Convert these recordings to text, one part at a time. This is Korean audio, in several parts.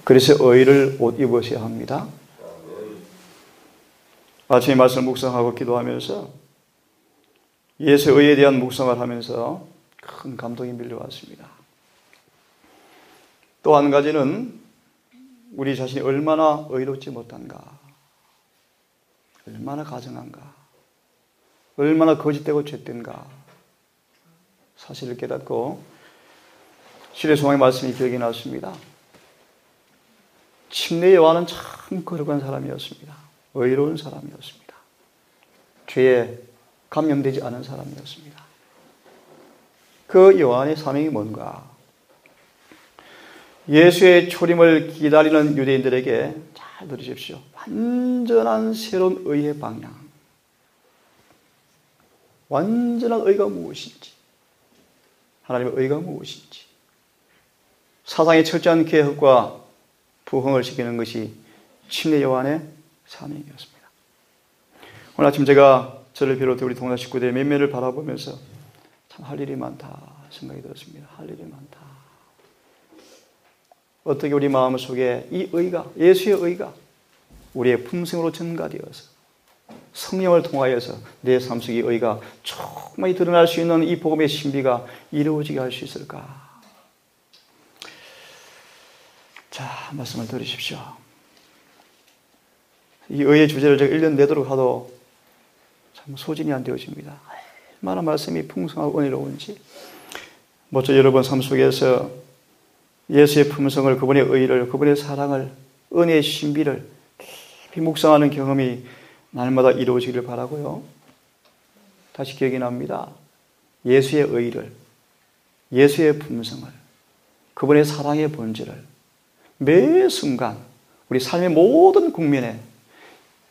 그래서 의를 옷 입으셔야 합니다. 아침에 말씀을 묵상하고 기도하면서 예수의 의에 대한 묵상을 하면서 큰 감동이 밀려왔습니다. 또 한 가지는 우리 자신이 얼마나 의롭지 못한가, 얼마나 가증한가, 얼마나 거짓되고 죄된가 사실을 깨닫고 시대소망의 말씀이 기억이 났습니다. 침례 요한은 참 거룩한 사람이었습니다. 의로운 사람이었습니다. 죄에 감염되지 않은 사람이었습니다. 그 요한의 사명이 뭔가? 예수의 초림을 기다리는 유대인들에게 잘 들으십시오. 완전한 새로운 의의 방향. 완전한 의가 무엇인지, 하나님의 의가 무엇인지, 사상의 철저한 개혁과 부흥을 시키는 것이 침례 요한의 사명이었습니다. 오늘 아침 제가 저를 비롯해 우리 동네 식구들의 면면을 바라보면서 참 할 일이 많다 생각이 들었습니다. 할 일이 많다. 어떻게 우리 마음속에 이 의가, 예수의 의가 우리의 품성으로 전가되어서 성령을 통하여서 내 삶 속의 의가 충분히 드러날 수 있는 이 복음의 신비가 이루어지게 할 수 있을까? 자, 말씀을 들으십시오. 이 의의 주제를 제가 1년 내도록 하도 참 소진이 안 되어집니다. 얼마나 말씀이 풍성하고 은혜로운지. 모쪼 여러분 삶 속에서 예수의 품성을, 그분의 의를, 그분의 사랑을, 은혜의 신비를 깊이 묵상하는 경험이 날마다 이루어지기를 바라고요. 다시 기억이 납니다. 예수의 의를, 예수의 품성을, 그분의 사랑의 본질을 매 순간 우리 삶의 모든 국면에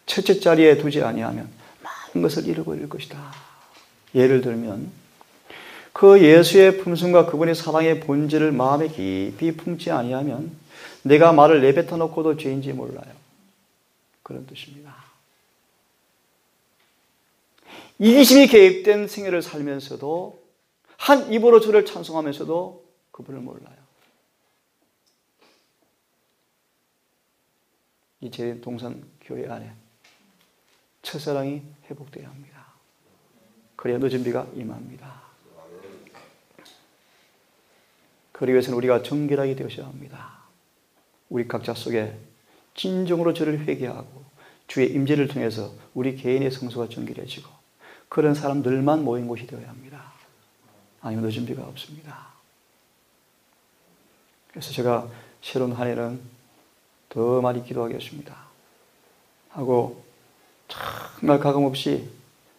첫째 자리에 두지 아니하면 많은 것을 잃어버릴 것이다. 예를 들면 그 예수의 품성과 그분의 사랑의 본질을 마음에 깊이 품지 아니하면 내가 말을 내뱉어 놓고도 죄인지 몰라요. 그런 뜻입니다. 이기심이 개입된 생애를 살면서도 한 입으로 주를 찬송하면서도 그분을 몰라요. 이 제 동산 교회 안에 첫사랑이 회복되어야 합니다. 그래야 늦은 비가 임합니다. 그러기 위해서는 우리가 정결하게 되어야 합니다. 우리 각자 속에 진정으로 저를 회개하고 주의 임재를 통해서 우리 개인의 성소가 정결해지고 그런 사람들만 모인 곳이 되어야 합니다. 아니면 늦은 비가 없습니다. 그래서 제가 새로운 한 해는 더 많이 기도하겠습니다. 하고 정말 가감없이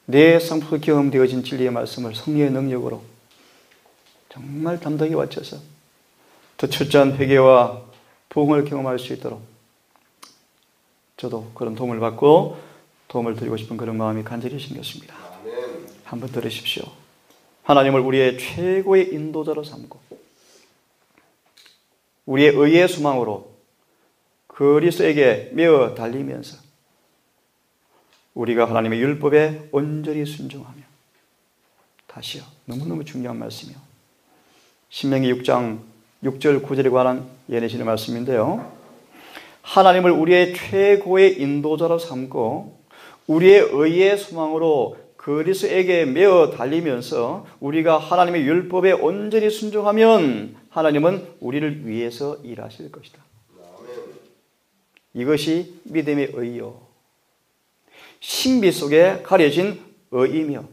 내 삶 속에 경험되어진 진리의 말씀을 성령의 능력으로 정말 담대하게 바쳐서 더 철저한 회개와 부흥을 경험할 수 있도록 저도 그런 도움을 받고 도움을 드리고 싶은 그런 마음이 간절히 생겼습니다. 한번 들으십시오. 하나님을 우리의 최고의 인도자로 삼고 우리의 의의 소망으로 그리스도에게 매어 달리면서 우리가 하나님의 율법에 온전히 순종하며 다시요. 너무너무 중요한 말씀이요. 신명기 6장 6절 9절에 관한 예내신의 말씀인데요. 하나님을 우리의 최고의 인도자로 삼고 우리의 의의 소망으로 그리스도에게 매어 달리면서 우리가 하나님의 율법에 온전히 순종하면 하나님은 우리를 위해서 일하실 것이다. 이것이 믿음의 의요. 신비 속에 가려진 의이며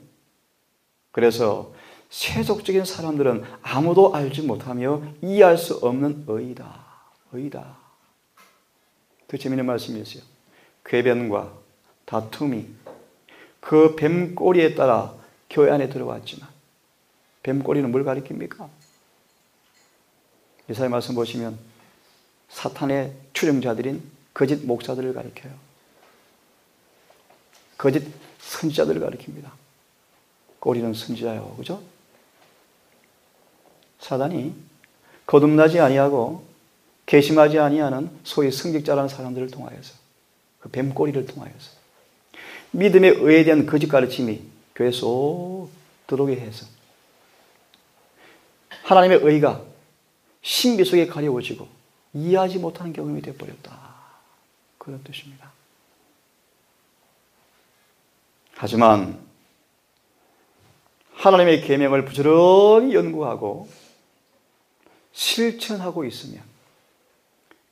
그래서 세속적인 사람들은 아무도 알지 못하며 이해할 수 없는 의이다. 의이다. 더 재미있는 말씀이 있어요. 궤변과 다툼이 그 뱀꼬리에 따라 교회 안에 들어왔지만 뱀꼬리는 뭘 가리킵니까? 이사야 말씀 보시면 사탄의 추종자들인 거짓 목사들을 가리켜요. 거짓 선지자들을 가리킵니다. 꼬리는 선지자요. 그죠? 사단이 거듭나지 아니하고 개심하지 아니하는 소위 성직자라는 사람들을 통하여서 그 뱀꼬리를 통하여서 믿음의 의에 대한 거짓 가르침이 교회 속 들어오게 해서 하나님의 의가 신비 속에 가려워지고 이해하지 못하는 경험이 되어버렸다. 그런 뜻입니다. 하지만 하나님의 계명을 부지런히 연구하고 실천하고 있으면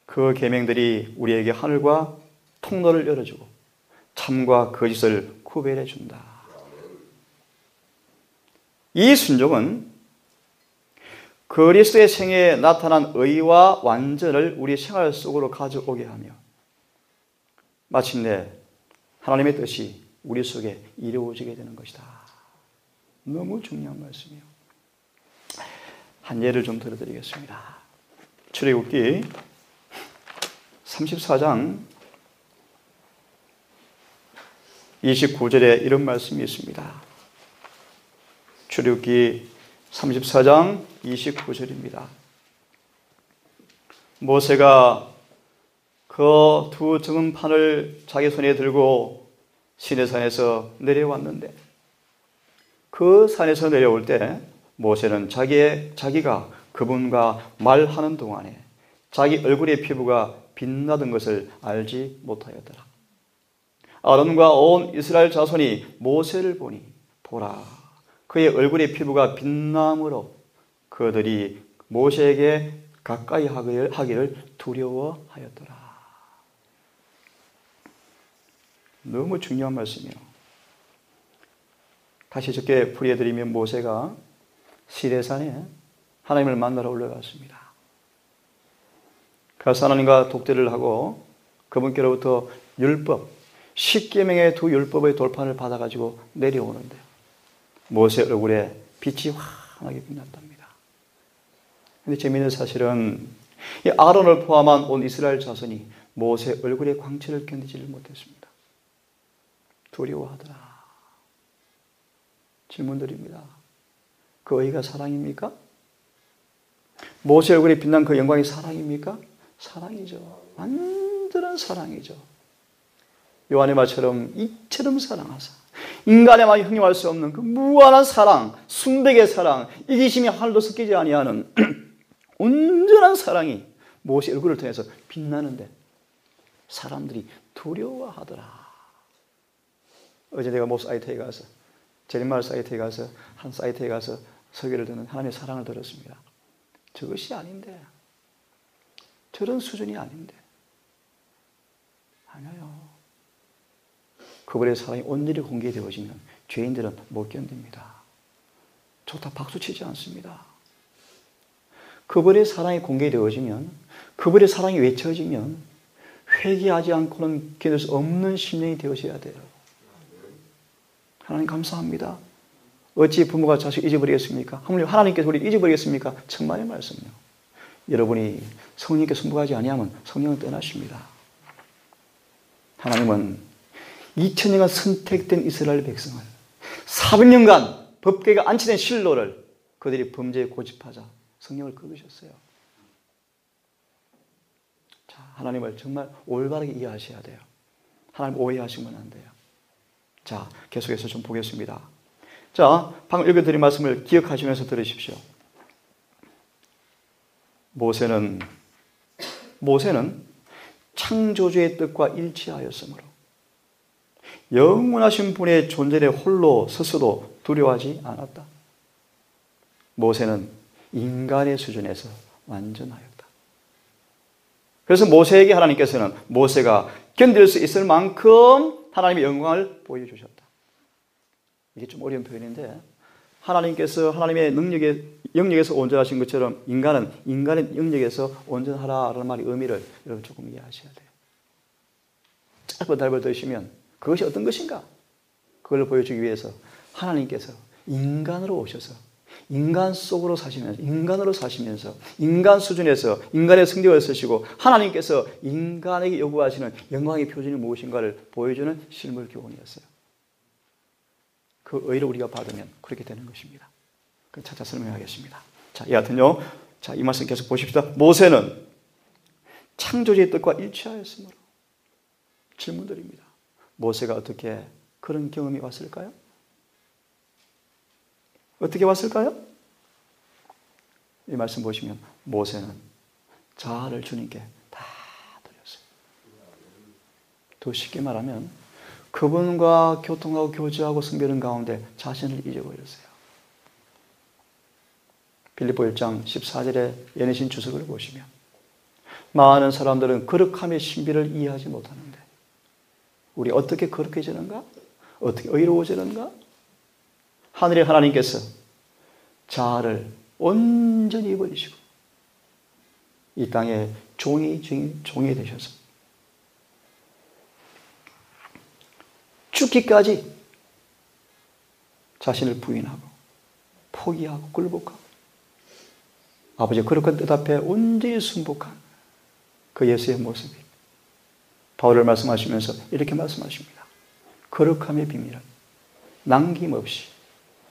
그 계명들이 우리에게 하늘과 통로를 열어주고 참과 거짓을 구별해 준다. 이 순종은 그리스도의 생애에 나타난 의와 완전을 우리 생활 속으로 가져오게 하며 마침내 하나님의 뜻이 우리 속에 이루어지게 되는 것이다. 너무 중요한 말씀이에요. 한 예를 좀 들어드리겠습니다. 출애굽기 34장 29절에 이런 말씀이 있습니다. 출애굽기 34장 29절입니다. 모세가 그 두 증언판을 자기 손에 들고 시내산에서 내려왔는데 그 산에서 내려올 때 모세는 자기가 그분과 말하는 동안에 자기 얼굴의 피부가 빛나던 것을 알지 못하였더라. 아론과 온 이스라엘 자손이 모세를 보니 보라, 그의 얼굴의 피부가 빛남으로 그들이 모세에게 가까이 하기를 두려워하였더라. 너무 중요한 말씀이에요. 다시 적게 풀이해드리면 모세가 시내산에 하나님을 만나러 올라갔습니다. 그래서 하나님과 독대를 하고 그분께로부터 율법, 10계명의 두 율법의 돌판을 받아가지고 내려오는데 모세 얼굴에 빛이 환하게 빛났답니다. 그런데 재미있는 사실은 이 아론을 포함한 온 이스라엘 자손이 모세 얼굴의 광채를 견디지를 못했습니다. 두려워하더라. 질문드립니다. 그 의가 사랑입니까? 모세 얼굴에 빛난 그 영광이 사랑입니까? 사랑이죠. 완전한 사랑이죠. 요한의 말처럼 이처럼 사랑하사 인간의 마음이 형용할 수 없는 그 무한한 사랑, 순백의 사랑, 이기심이 하늘도 섞이지 아니하는 온전한 사랑이 모세 얼굴을 통해서 빛나는데 사람들이 두려워하더라. 어제 내가 모 사이트에 가서 제리마을 사이트에 가서 한 사이트에 가서 설교를 듣는 하나님의 사랑을 들었습니다. 저것이 아닌데, 저런 수준이 아닌데, 아니에요. 그분의 사랑이 온전히 공개되어지면 죄인들은 못 견딥니다. 좋다 박수치지 않습니다. 그분의 사랑이 공개되어지면, 그분의 사랑이 외쳐지면 회개하지 않고는 견딜 수 없는 심령이 되어져야 돼요. 하나님 감사합니다. 어찌 부모가 자식 잊어버리겠습니까? 하나님께서 우리 잊어버리겠습니까? 천만의 말씀이요. 여러분이 성령께 순복하지 아니하면 성령은 떠나십니다. 하나님은 2000년간 선택된 이스라엘 백성을 400년간 법궤가 안치된 실로를 그들이 범죄에 고집하자 성령을 거두셨어요. 자, 하나님을 정말 올바르게 이해하셔야 돼요. 하나님 오해하시면 안 돼요. 자, 계속해서 좀 보겠습니다. 자, 방금 읽어드린 말씀을 기억하시면서 들으십시오. 모세는 창조주의 뜻과 일치하였으므로 영원하신 분의 존재에 홀로 서서도 두려워하지 않았다. 모세는 인간의 수준에서 완전하였다. 그래서 모세에게 하나님께서는 모세가 견딜 수 있을 만큼 하나님의 영광을 보여주셨다. 이게 좀 어려운 표현인데 하나님께서 하나님의 영역에서 온전하신 것처럼 인간은 인간의 영역에서 온전하라라는 말의 의미를 여러분 조금 이해하셔야 돼요. 짧고 달고 들으시면 그것이 어떤 것인가? 그걸 보여주기 위해서 하나님께서 인간으로 오셔서 인간 속으로 사시면서 인간 수준에서 인간의 성격을 쓰시고 하나님께서 인간에게 요구하시는 영광의 표준이 무엇인가를 보여주는 실물 교훈이었어요. 그 의를 우리가 받으면 그렇게 되는 것입니다. 그 차차 설명하겠습니다. 자, 여하튼요. 자, 이 말씀 계속 보십시다. 모세는 창조주의 뜻과 일치하였으므로 질문드립니다. 모세가 어떻게 그런 경험이 왔을까요? 어떻게 왔을까요? 이 말씀 보시면 모세는 자아를 주님께 다 드렸어요. 더 쉽게 말하면 그분과 교통하고 교제하고 섬기는 가운데 자신을 잊어버렸어요. 빌립보 1장 14절에 연애신 주석을 보시면 많은 사람들은 거룩함의 신비를 이해하지 못하는데 우리 어떻게 거룩해지는가? 어떻게 의로워지는가? 하늘의 하나님께서 자아를 온전히 버리시고 이 땅에 종이 되셔서 죽기까지 자신을 부인하고 포기하고 굴복하고 아버지의 거룩한 뜻 앞에 온전히 순복한 그 예수의 모습이 바울을 말씀하시면서 이렇게 말씀하십니다. 거룩함의 비밀은 남김없이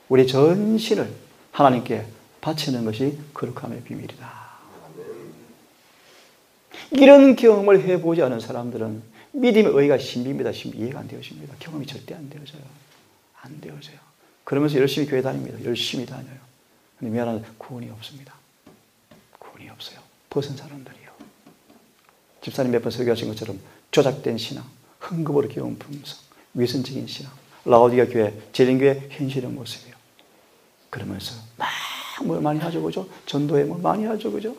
우리 전신을 하나님께 바치는 것이 거룩함의 비밀이다. 이런 경험을 해보지 않은 사람들은 믿음의 의의가 신비입니다. 신비 이해가 안 되어집니다. 경험이 절대 안 되어져요. 안 되어져요. 그러면서 열심히 교회 다닙니다. 열심히 다녀요. 근데 미안하다 구원이 없습니다. 구원이 없어요. 벗은 사람들이요. 집사님 몇 번 설교하신 것처럼 조작된 신앙, 흥급으로 귀여운 품성, 위선적인 신앙, 라오디가 교회, 재림교회 현실의 모습이에요. 그러면서 막 뭘 많이 하죠, 그죠? 전도에 뭘 많이 하죠, 그죠?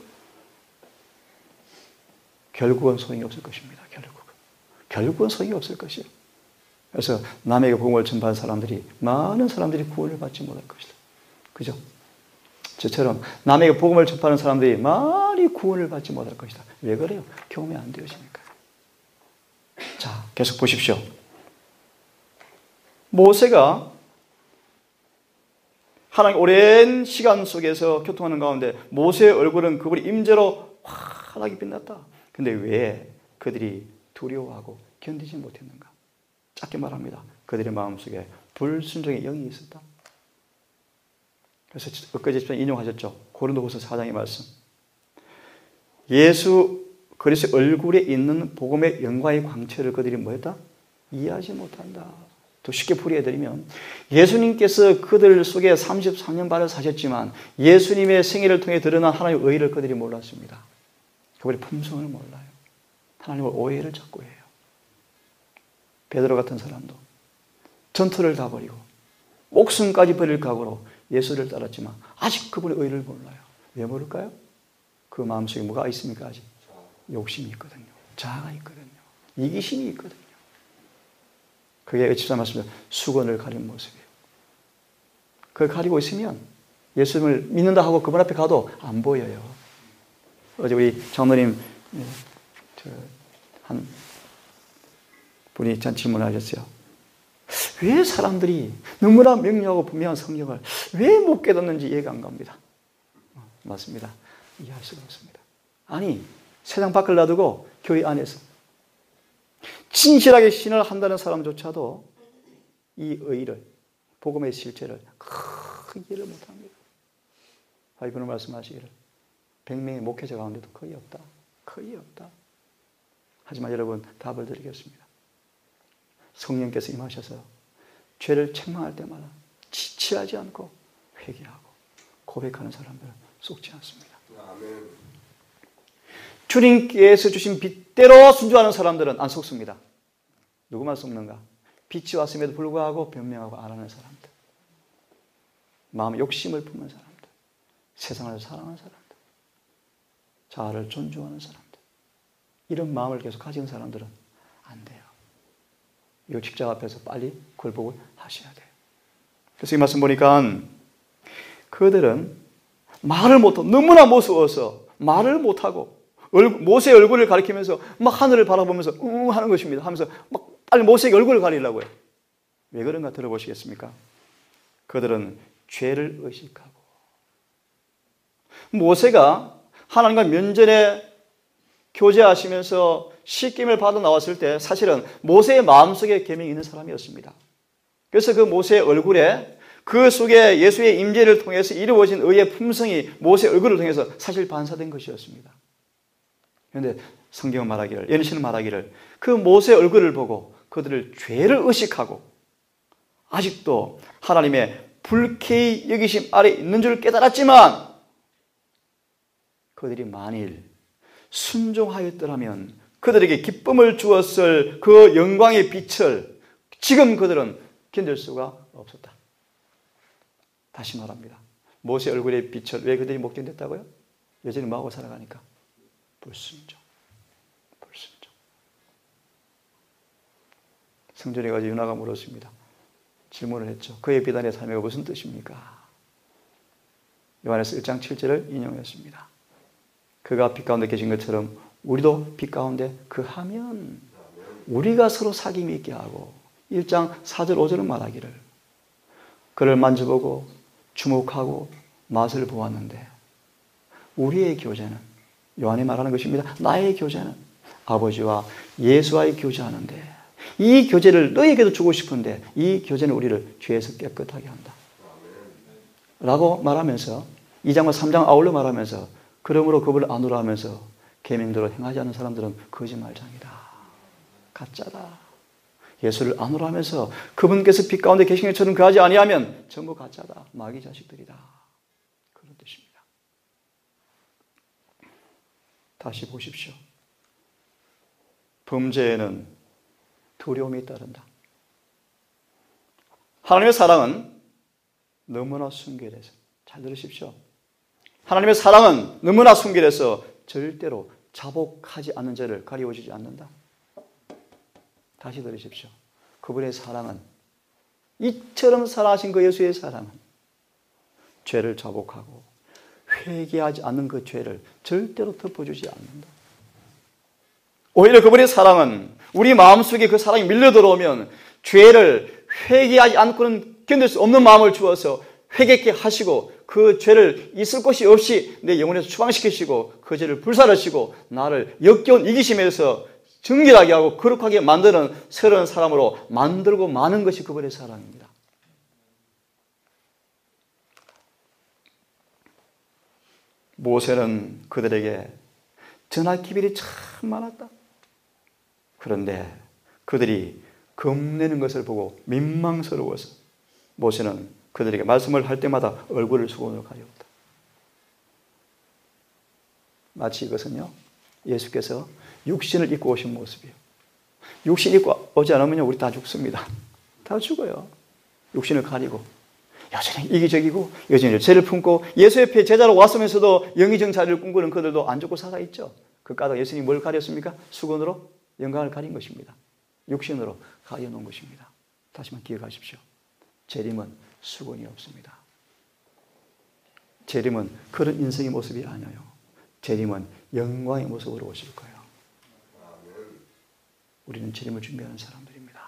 결국은 소용이 없을 것입니다. 결국은 소용이 없을 것이에요. 그래서 남에게 복음을 전파한 사람들이 많은 사람들이 구원을 받지 못할 것이다. 그죠? 저처럼 남에게 복음을 전파하는 사람들이 많이 구원을 받지 못할 것이다. 왜 그래요? 경험이 안 되어지니까. 자, 계속 보십시오. 모세가 하나님 오랜 시간 속에서 교통하는 가운데 모세의 얼굴은 그분의 임재로 환하게 빛났다. 근데 왜 그들이 두려워하고 견디지 못했는가? 짧게 말합니다. 그들의 마음속에 불순종의 영이 있었다. 그래서 엊그제 집사님 인용하셨죠. 고린도후서 4장의 말씀. 예수 그리스도의 얼굴에 있는 복음의 영광의 광채를 그들이 뭐했다? 이해하지 못한다. 더 쉽게 풀이해드리면 예수님께서 그들 속에 33년 반을 사셨지만 예수님의 생애를 통해 드러난 하나님의 의의를 그들이 몰랐습니다. 그분의 품성을 몰라요. 하나님을 오해를 자꾸 해요. 베드로 같은 사람도 전투를 다 버리고 목숨까지 버릴 각오로 예수를 따랐지만 아직 그분의 의의를 몰라요. 왜 모를까요? 그 마음속에 뭐가 있습니까? 아직 욕심이 있거든요. 자아가 있거든요. 이기심이 있거든요. 그게 집사 말씀대로 수건을 가린 모습이에요. 그걸 가리고 있으면 예수님을 믿는다 하고 그분 앞에 가도 안 보여요. 어제 우리 장로님 한 분이 전 질문하셨어요. 왜 사람들이 너무나 명료하고 분명한 성경을 왜 못 깨닫는지 이해가 안 갑니다. 맞습니다. 이해할 수가 없습니다. 아니, 세상 밖을 놔두고 교회 안에서 진실하게 신을 한다는 사람조차도 이 의의를, 복음의 실체를 크게 이해를 못합니다. 이분은 말씀하시기를 100명의 목회자 가운데도 거의 없다. 거의 없다. 하지만 여러분 답을 드리겠습니다. 성령께서 임하셔서 죄를 책망할 때마다 지체하지 않고 회개하고 고백하는 사람들은 속지 않습니다. 아멘. 주님께서 주신 빛대로 순종하는 사람들은 안 속습니다. 누구만 속는가? 빛이 왔음에도 불구하고 변명하고 안 하는 사람들. 마음에 욕심을 품는 사람들. 세상을 사랑하는 사람들. 자아를 존중하는 사람들. 이런 마음을 계속 가진 사람들은 안 돼요. 이 직장 앞에서 빨리 굴복을 하셔야 돼요. 그래서 이 말씀 보니까 그들은 말을 못하고 너무나 무서워서 말을 못하고 모세의 얼굴을 가리키면서 막 하늘을 바라보면서 하는 것입니다. 하면서 막 빨리 모세의 얼굴을 가리려고 해요. 왜 그런가 들어보시겠습니까? 그들은 죄를 의식하고 모세가 하나님과 면전에 교제하시면서 십계명을 받아 나왔을 때 사실은 모세의 마음속에 계명이 있는 사람이었습니다. 그래서 그 모세의 얼굴에 그 속에 예수의 임재를 통해서 이루어진 의의 품성이 모세의 얼굴을 통해서 사실 반사된 것이었습니다. 그런데 성경은 말하기를, 연신은 말하기를 그 모세의 얼굴을 보고 그들을 죄를 의식하고 아직도 하나님의 불쾌히 여기심 아래 있는 줄 깨달았지만 그들이 만일 순종하였더라면 그들에게 기쁨을 주었을 그 영광의 빛을 지금 그들은 견딜 수가 없었다. 다시 말합니다. 모세 얼굴의 빛을 왜 그들이 못 견뎠다고요? 여전히 뭐하고 살아가니까? 불순종. 성전에 가서 유나가 물었습니다. 질문을 했죠. 그의 비단의 삶이 무슨 뜻입니까? 요한에서 1장 7절을 인용했습니다. 그가 빛 가운데 계신 것처럼 우리도 빛 가운데 그하면 우리가 서로 사귐이 있게 하고 1장 4절 5절은 말하기를 그를 만져보고 주목하고 맛을 보았는데 우리의 교제는 요한이 말하는 것입니다. 나의 교제는 아버지와 예수와의 교제하는데 이 교제를 너희에게도 주고 싶은데 이 교제는 우리를 죄에서 깨끗하게 한다. 라고 말하면서 2장과 3장 아울러 말하면서 그러므로 그분을 안으로 하면서 계명대로 행하지 않는 사람들은 거짓말장이다. 가짜다. 예수를 안으로 하면서 그분께서 빛 가운데 계신 것처럼 그하지 아니하면 전부 가짜다. 마귀 자식들이다. 그런 뜻입니다. 다시 보십시오. 범죄에는 두려움이 따른다. 하나님의 사랑은 너무나 순결해서 잘 들으십시오. 하나님의 사랑은 너무나 순결해서 절대로 자복하지 않는 죄를 가리워주지 않는다. 다시 들으십시오. 그분의 사랑은 이처럼 사랑하신 그 예수의 사랑은 죄를 자복하고 회개하지 않는 그 죄를 절대로 덮어주지 않는다. 오히려 그분의 사랑은 우리 마음속에 그 사랑이 밀려들어오면 죄를 회개하지 않고는 견딜 수 없는 마음을 주어서 회개케 하시고 그 죄를 있을 곳이 없이 내 영혼에서 추방시키시고 그 죄를 불살하시고 나를 역겨운 이기심에서 정결하게 하고 거룩하게 만드는 새로운 사람으로 만들고 마는 것이 그분의 사랑입니다. 모세는 그들에게 전할 기별이 참 많았다. 그런데 그들이 겁내는 것을 보고 민망스러워서 모세는 그들에게 말씀을 할 때마다 얼굴을 수건으로 가렸다. 마치 이것은요, 예수께서 육신을 입고 오신 모습이에요. 육신 입고 오지 않으면 우리 다 죽습니다. 다 죽어요. 육신을 가리고 여전히 이기적이고 여전히 죄를 품고 예수 옆에 제자로 왔으면서도 영의정 자리를 꿈꾸는 그들도 안 죽고 살아있죠. 그 까닭 예수님이 뭘 가렸습니까? 수건으로 영광을 가린 것입니다. 육신으로 가려놓은 것입니다. 다시만 기억하십시오. 재림은 수건이 없습니다. 재림은 그런 인생의 모습이 아니에요. 재림은 영광의 모습으로 오실 거예요. 우리는 재림을 준비하는 사람들입니다.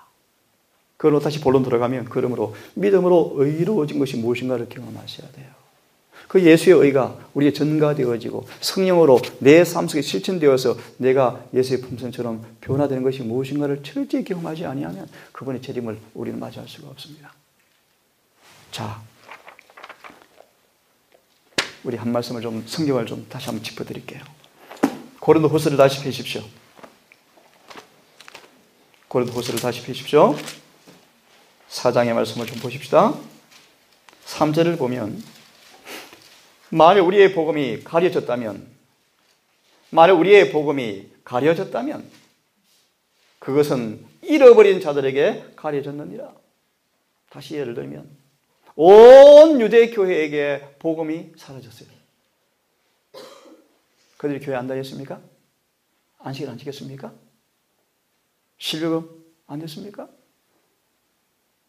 그걸로 다시 본론 들어가면 그러므로 믿음으로 의로워진 것이 무엇인가를 경험하셔야 돼요. 그 예수의 의가 우리의 전가되어지고 성령으로 내 삶 속에 실천되어서 내가 예수의 품성처럼 변화되는 것이 무엇인가를 철저히 경험하지 아니하면 그분의 재림을 우리는 맞이할 수가 없습니다. 자, 우리 한 말씀을 좀 성경을 좀 다시 한번 짚어드릴게요. 고린도후서를 다시 펴십시오. 고린도후서를 다시 펴십시오. 4장의 말씀을 좀 보십시다. 3절을 보면 만일 우리의 복음이 가려졌다면 그것은 잃어버린 자들에게 가려졌느니라. 다시 예를 들면 온 유대 교회에게 복음이 사라졌어요. 그들이 교회 안 다녔습니까? 안식일 안 지켰습니까? 실금 안 됐습니까?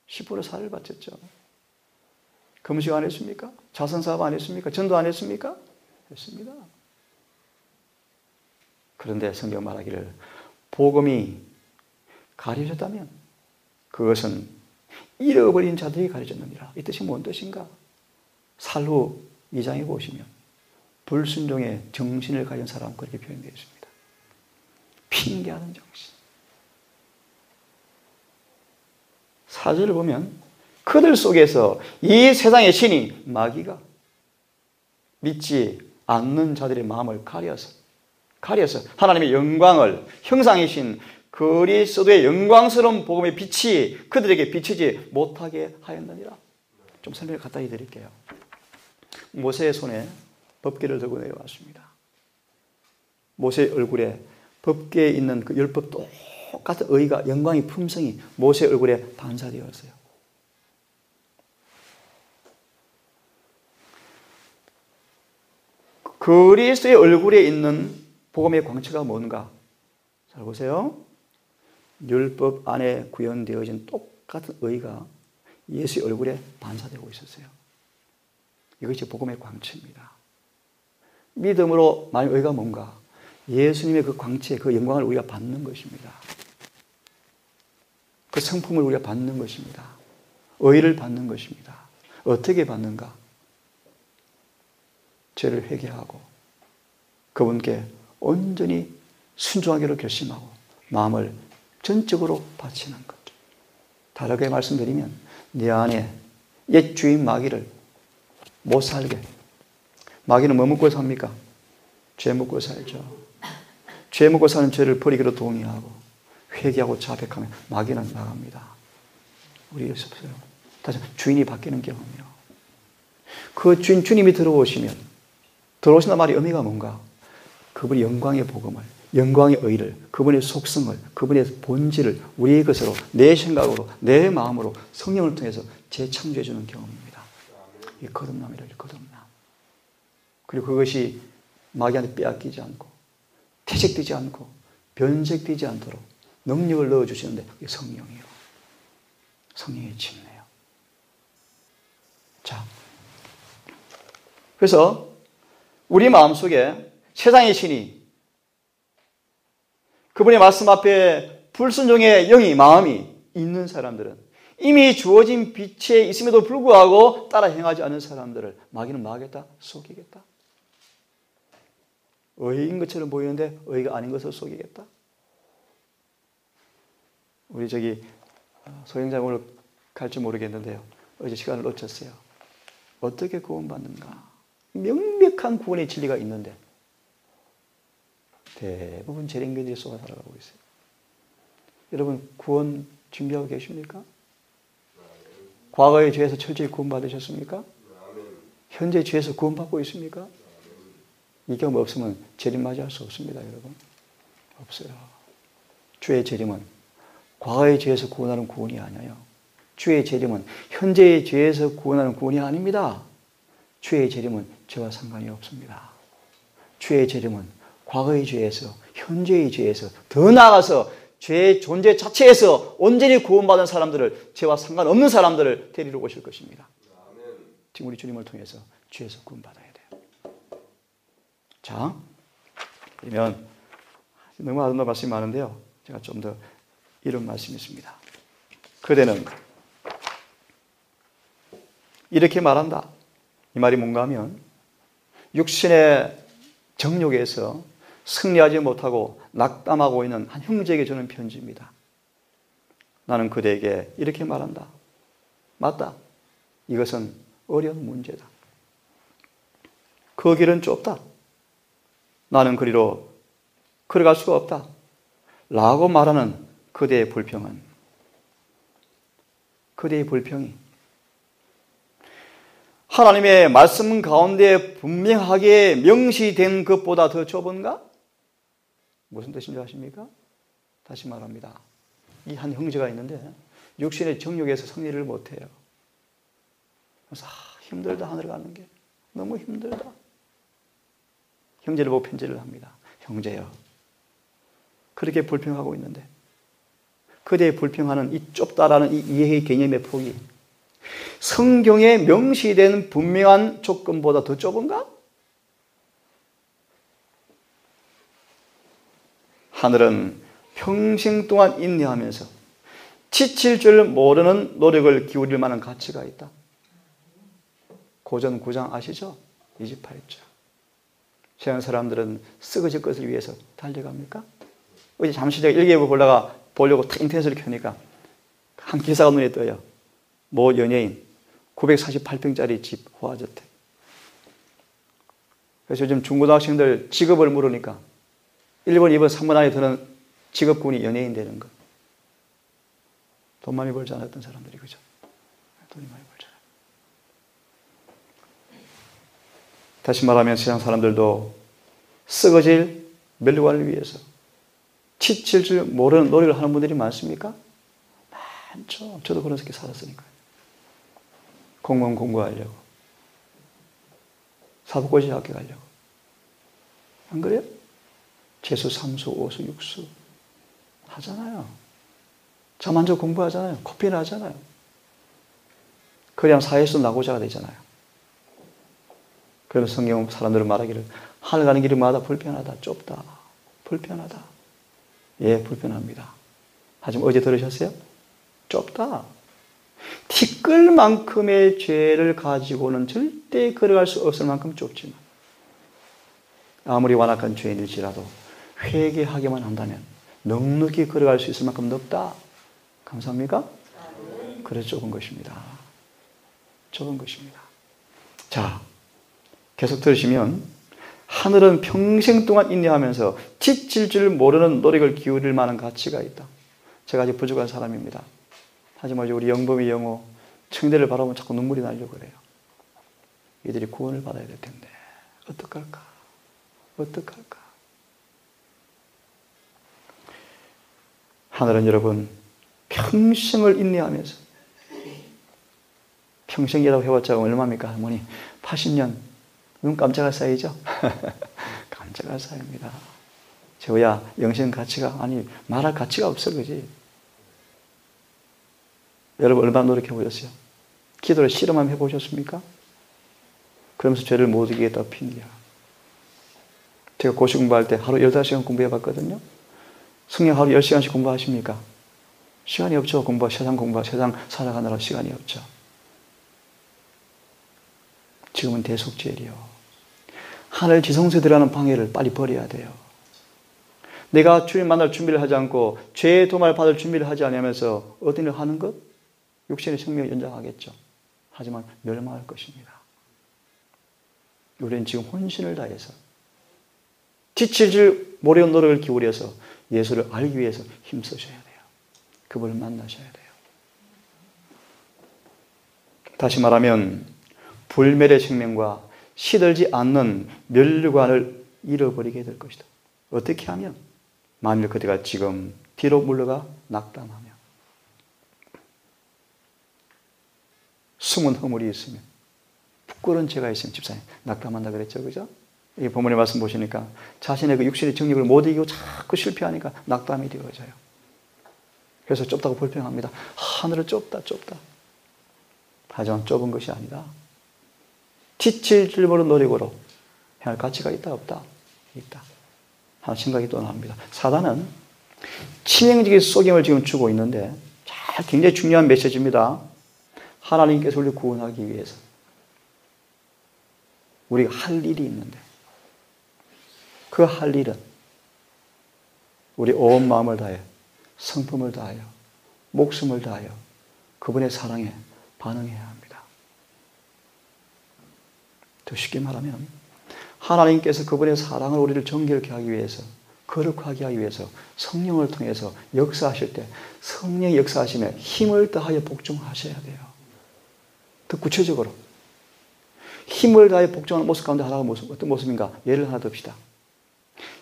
10% 살을 바쳤죠. 금식 안 했습니까? 자선사업 안 했습니까? 전도 안 했습니까? 했습니다. 그런데 성경 말하기를 복음이 가려졌다면 그것은 잃어버린 자들이 가려졌느니라. 이 뜻이 뭔 뜻인가? 살후 2장에 보시면 불순종의 정신을 가진 사람 그렇게 표현되어 있습니다. 핑계하는 정신. 4절을 보면 그들 속에서 이 세상의 신이 마귀가 믿지 않는 자들의 마음을 가려서 하나님의 영광을 형상이신 그리스도의 영광스러운 복음의 빛이 그들에게 비치지 못하게 하였느니라. 좀 설명을 간단히 드릴게요. 모세의 손에 법궤를 들고 내려왔습니다. 모세의 얼굴에 법궤에 있는 그 율법 똑같은 의가, 영광의 품성이 모세의 얼굴에 반사되었어요. 그리스도의 얼굴에 있는 복음의 광채가 뭔가? 잘 보세요. 율법 안에 구현되어진 똑같은 의가 예수의 얼굴에 반사되고 있었어요. 이것이 복음의 광채입니다. 믿음으로 만약 의가 뭔가? 예수님의 그 광채, 그 영광을 우리가 받는 것입니다. 그 성품을 우리가 받는 것입니다. 의를 받는 것입니다. 어떻게 받는가? 죄를 회개하고 그분께 온전히 순종하기로 결심하고 마음을 전적으로 바치는 것. 다르게 말씀드리면 내 안에 옛 주인 마귀를 못 살게. 마귀는 뭐 먹고 삽니까? 죄 먹고 살죠. 죄 먹고 사는 죄를 버리기로 동의하고 회개하고 자백하면 마귀는 나갑니다. 우리 없어요. 다시 주인이 바뀌는 경험이요. 그 주님이 들어오시면 들어오신단 말이 의미가 뭔가? 그분의 영광의 복음을, 영광의 의를, 그분의 속성을, 그분의 본질을 우리의 것으로 내 생각으로 내 마음으로 성령을 통해서 재창조해 주는 경험입니다. 이 거듭남이라 거듭남. 그리고 그것이 마귀한테 빼앗기지 않고 퇴색되지 않고 변색되지 않도록 능력을 넣어주시는데 그게 성령이에요. 성령의 침례예요. 자, 그래서 우리 마음속에 세상의 신이 그분의 말씀 앞에 불순종의 영이 마음이 있는 사람들은 이미 주어진 빛에 있음에도 불구하고 따라 행하지 않는 사람들을 마귀는 뭐하겠다? 속이겠다. 의인 것처럼 보이는데 의가 아닌 것을 속이겠다. 우리 소영장 오늘 갈지 모르겠는데요. 어제 시간을 놓쳤어요. 어떻게 구원받는가? 명백한 구원의 진리가 있는데 대부분 재림교들이 속아 살아가고 있어요. 여러분 구원 준비하고 계십니까? 과거의 죄에서 철저히 구원받으셨습니까? 현재 죄에서 구원받고 있습니까? 이 경험 없으면 재림 맞이할 수 없습니다, 여러분. 없어요. 주의 재림은 과거의 죄에서 구원하는 구원이 아니에요. 주의 재림은 현재의 죄에서 구원하는 구원이 아닙니다. 주의 재림은 죄와 상관이 없습니다. 주의 재림은 과거의 죄에서, 현재의 죄에서, 더 나아가서 죄의 존재 자체에서 온전히 구원받은 사람들을, 죄와 상관없는 사람들을 데리러 오실 것입니다. 지금 우리 주님을 통해서 죄에서 구원받아야 돼요. 자, 그러면 너무 아름다운 말씀이 많은데요. 제가 좀 더 이런 말씀이 있습니다. 그대는 이렇게 말한다. 이 말이 뭔가 하면 육신의 정욕에서 승리하지 못하고 낙담하고 있는 한 형제에게 주는 편지입니다. 나는 그대에게 이렇게 말한다. 맞다. 이것은 어려운 문제다. 그 길은 좁다. 나는 그리로 걸어갈 수가 없다. 라고 말하는 그대의 불평이 하나님의 말씀 가운데 분명하게 명시된 것보다 더 좁은가? 무슨 뜻인지 아십니까? 다시 말합니다. 이 한 형제가 있는데 육신의 정욕에서 승리를 못해요. 그래서 힘들다 하늘에 가는 게 너무 힘들다. 형제를 보고 편지를 합니다. 형제여, 그렇게 불평하고 있는데 그대의 불평하는 이 좁다라는 이 이해의 개념의 폭이 성경에 명시된 분명한 조건보다 더 좁은가? 하늘은 평생 동안 인내하면서 지칠 줄 모르는 노력을 기울일 만한 가치가 있다. 고전 9장 아시죠? 28절. 세상 사람들은 썩어질 것을 위해서 달려갑니까? 어제 잠시 제가 일기예보 보려고 인터넷을 켜니까 한 기사가 눈에 떠요. 모 연예인 948평짜리 집 호화저택. 그래서 요즘 중고등학생들 직업을 물으니까 1번, 2번, 3번 안에 드는 직업군이 연예인 되는 것. 돈 많이 벌지 않았던 사람들이, 그죠? 돈이 많이 벌잖아요. 다시 말하면 세상 사람들도 썩어질 멸류관을 위해서 지칠 줄 모르는 노력을 하는 분들이 많습니까? 많죠. 저도 그런 새끼 살았으니까요. 공무원 공부하려고, 사법고시 학교 가려고. 안 그래요? 재수, 삼수, 오수, 육수 하잖아요. 잠 안 자고 공부하잖아요. 코피를 하잖아요. 그래야 사회에서 나고자가 되잖아요. 그래서 성경 사람들은 말하기를 하늘 가는 길마다 불편하다, 좁다, 불편하다. 예, 불편합니다. 하지만 어제 들으셨어요? 좁다. 티끌 만큼의 죄를 가지고는 절대 걸어갈 수 없을 만큼 좁지만 아무리 완악한 죄인일지라도 회개하기만 한다면 넉넉히 걸어갈 수 있을 만큼 넓다. 감사합니까? 그래서 좁은 것입니다. 좁은 것입니다. 자, 계속 들으시면 하늘은 평생 동안 인내하면서 지칠 줄 모르는 노력을 기울일 만한 가치가 있다. 제가 아직 부족한 사람입니다. 하지만 우리 영범이 영호 청대를 바라보면 자꾸 눈물이 나려고 그래요. 이들이 구원을 받아야 될 텐데 어떡할까? 어떡할까? 하늘은 여러분 평생을 인내하면서 평생이라고 해봤자 얼마입니까? 할머니 80년 눈 깜짝할 사이죠? 깜짝할 사이입니다. 저야 영생 가치가 아니 말할 가치가 없어 그지? 여러분 얼마나 노력해 보셨어요? 기도를 실험하면 해보셨습니까? 그러면서 죄를 못 이기겠다고 핑계야. 제가 고시 공부할 때 하루 15시간 공부해 봤거든요. 성경 하루 10시간씩 공부하십니까? 시간이 없죠. 세상 살아가느라 시간이 없죠. 지금은 대속죄이요. 하늘 지성소에 들어가는 방해를 빨리 버려야 돼요. 내가 주님 만날 준비를 하지 않고 죄의 도마를 받을 준비를 하지 않으면서 어떤 일을 하는 것? 육신의 생명을 연장하겠죠. 하지만 멸망할 것입니다. 우리는 지금 혼신을 다해서 지칠 줄 모르는 노력을 기울여서 예수를 알기 위해서 힘쓰셔야 돼요. 그분을 만나셔야 돼요. 다시 말하면 불멸의 생명과 시들지 않는 멸류관을 잃어버리게 될 것이다. 어떻게 하면? 만일 그대가 지금 뒤로 물러가 낙담하며 숨은 허물이 있으면 부끄러운 죄가 있으면 집사님 낙담한다 그랬죠. 그죠? 이 본문의 말씀 보시니까 자신의 그 육신의 정력을 못 이기고 자꾸 실패하니까 낙담이 되어져요. 그래서 좁다고 불평합니다. 하늘은 좁다. 하지만 좁은 것이 아니다. 지칠 줄 모르는 노력으로 행할 가치가 있다 없다? 있다. 하는 생각이 또 납니다. 사단은 치명적인 속임을 지금 주고 있는데 굉장히 중요한 메시지입니다. 하나님께서 우리를 구원하기 위해서 우리가 할 일이 있는데 그 할 일은 우리 온 마음을 다해 성품을 다하여 목숨을 다하여 그분의 사랑에 반응해야 합니다. 더 쉽게 말하면 하나님께서 그분의 사랑을 우리를 정결케 하기 위해서 거룩하게 하기 위해서 성령을 통해서 역사하실 때 성령의 역사하심에 힘을 다하여 복종하셔야 돼요. 더 구체적으로 힘을 다하여 복종하는 모습 가운데 하나가 어떤 모습인가? 예를 하나 듭시다.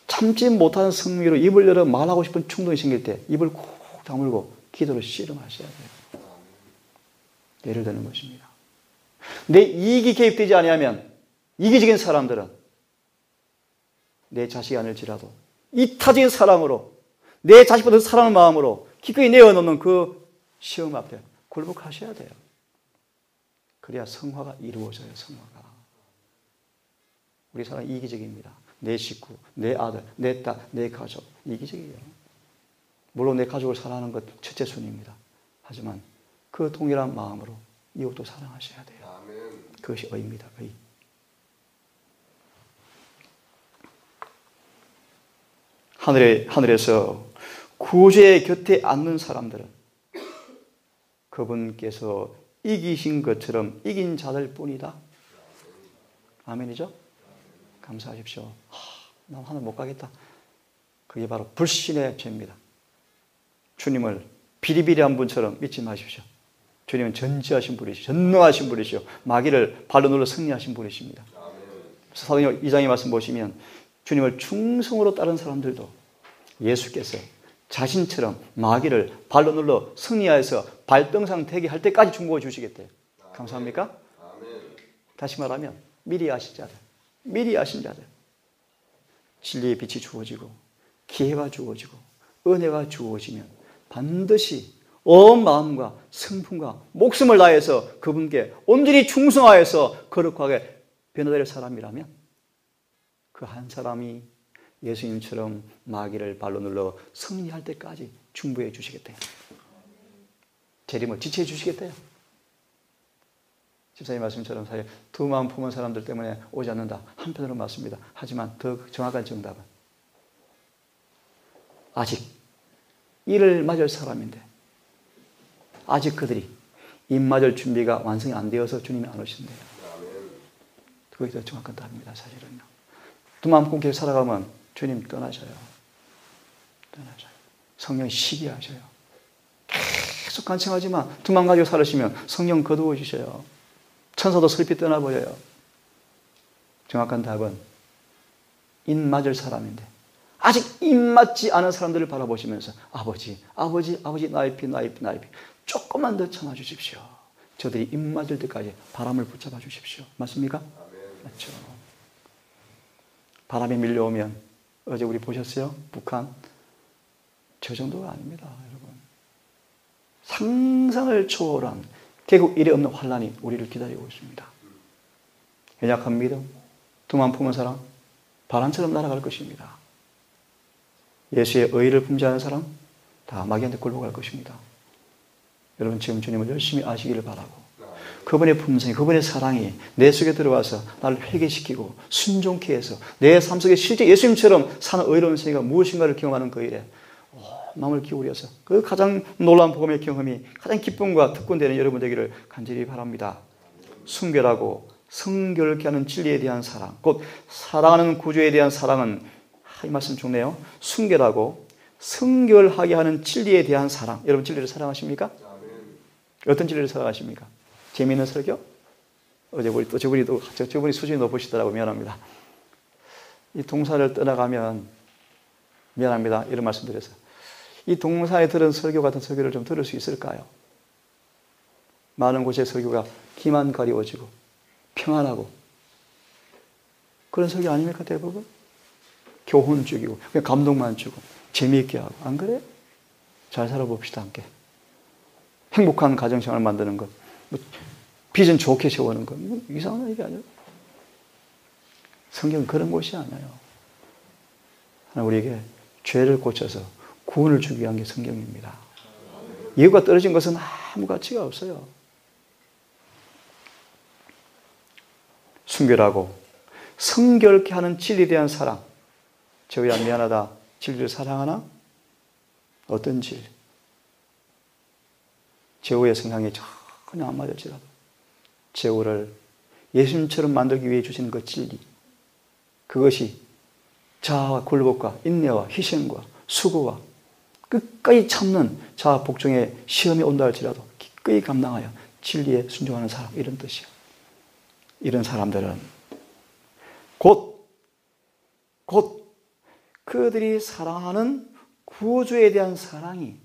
참지 못하는 성미로 입을 열어 말하고 싶은 충동이 생길 때 입을 콕 다물고 기도를 씨름하셔야 돼요. 예를 드는 것입니다. 내 이익이 개입되지 아니하면 이기적인 사람들은 내 자식이 아닐지라도 이타적인 사랑으로 내 자식보다 사랑하는 마음으로 기꺼이 내어놓는 그 시험 앞에 굴복하셔야 돼요. 그래야 성화가 이루어져요. 성화가. 우리 사람 이기적입니다. 내 식구, 내 아들, 내 딸, 내 가족 이기적이에요. 물론 내 가족을 사랑하는 것 첫째 순위입니다. 하지만 그 동일한 마음으로 이웃도 사랑하셔야 돼요. 그것이 의입니다. 의. 하늘에서 구주의 곁에 앉는 사람들은 그분께서 이기신 것처럼 이긴 자들 뿐이다. 아멘이죠? 감사하십시오. 난 하늘 못 가겠다. 그게 바로 불신의 죄입니다. 주님을 비리비리한 분처럼 믿지 마십시오. 주님은 전지하신 분이시오. 전능하신 분이시오. 마귀를 발로 눌러 승리하신 분이십니다. 사도행전 2장의 말씀 보시면 주님을 충성으로 따른 사람들도 예수께서 자신처럼 마귀를 발로 눌러 승리하여서 발등상 되게 할 때까지 중보해 주시겠대요. 감사합니까? 다시 말하면 미리 아신 자들, 미리 아신 자들, 진리의 빛이 주어지고 기회가 주어지고 은혜가 주어지면 반드시 온 마음과 성품과 목숨을 다해서 그분께 온전히 충성하여서 거룩하게 변화될 사람이라면 그 한 사람이 예수님처럼 마귀를 발로 눌러 승리할 때까지 중보해 주시겠대요. 재림을 지체해 주시겠대요. 집사님 말씀처럼 사실 두 마음 품은 사람들 때문에 오지 않는다. 한편으로 맞습니다. 하지만 더 정확한 정답은 아직 이를 맞을 사람인데 아직 그들이 입 맞을 준비가 완성이 안 되어서 주님이 안 오신대요. 그게 더 정확한 답입니다. 사실은요. 두 마음 품게 살아가면 주님 떠나셔요. 성령 시기하셔요. 계속 간청하지만 두 마음 가지고 살으시면 성령 거두어주셔요. 천사도 슬피 떠나버려요. 정확한 답은 입 맞을 사람인데 아직 입 맞지 않은 사람들을 바라보시면서 아버지 나의 피 조금만 더 참아주십시오. 저들이 입 맞을 때까지 바람을 붙잡아 주십시오. 맞습니까? 맞죠. 바람이 밀려오면 어제 우리 보셨어요? 북한 저 정도가 아닙니다. 여러분. 상상을 초월한 개국 이래 없는 환란이 우리를 기다리고 있습니다. 연약한 믿음, 두 마음 품은 사람 바람처럼 날아갈 것입니다. 예수의 의의를 품지하는 사람 다 마귀한테 굴복할 것입니다. 여러분 지금 주님을 열심히 아시기를 바라고 그분의 품성이 그분의 사랑이 내 속에 들어와서 나를 회개시키고 순종케 해서 내 삶 속에 실제 예수님처럼 사는 의로운 생애가 무엇인가를 경험하는 그 일에 마음을 기울여서 그 가장 놀라운 복음의 경험이 가장 기쁨과 특권되는 여러분 되기를 간절히 바랍니다. 순결하고 성결케 하는 진리에 대한 사랑, 곧 사랑하는 구주에 대한 사랑은 이 말씀 좋네요. 순결하고 성결하게 하는 진리에 대한 사랑. 여러분 진리를 사랑하십니까? 어떤 진리를 사랑하십니까? 재미있는 설교? 어제 우리 또 저분이 수준이 높으시더라고. 미안합니다. 이 동산을 떠나가면 미안합니다. 이런 말씀 드려서 이 동산에 들은 설교 같은 설교를 좀 들을 수 있을까요? 많은 곳의 설교가 기만 가리워지고 평안하고 그런 설교 아닙니까 대부분? 교훈 주기고 그냥 감동만 주고 재미있게 하고 안 그래? 잘 살아봅시다 함께. 행복한 가정생활 만드는 것, 비전 좋게 세우는 것, 이상한 얘기 아니에요. 성경은 그런 곳이 아니에요. 하나 우리에게 죄를 고쳐서 구원을 주기 위한 게 성경입니다. 예후가 떨어진 것은 아무 가치가 없어요. 순결하고 성결케 하는 진리에 대한 사랑. 제후야 미안하다. 진리를 사랑하나? 어떤 질? 제후의 성향이 전혀 안 맞을지라도 제후를 예수님처럼 만들기 위해 주시는 그 진리, 그것이 자아와 굴복과 인내와 희생과 수고와 끝까지 참는 자아 복종의 시험이 온다 할지라도 기꺼이 감당하여 진리에 순종하는 사람, 이런 뜻이에요. 이런 사람들은 곧 그들이 사랑하는 구주에 대한 사랑이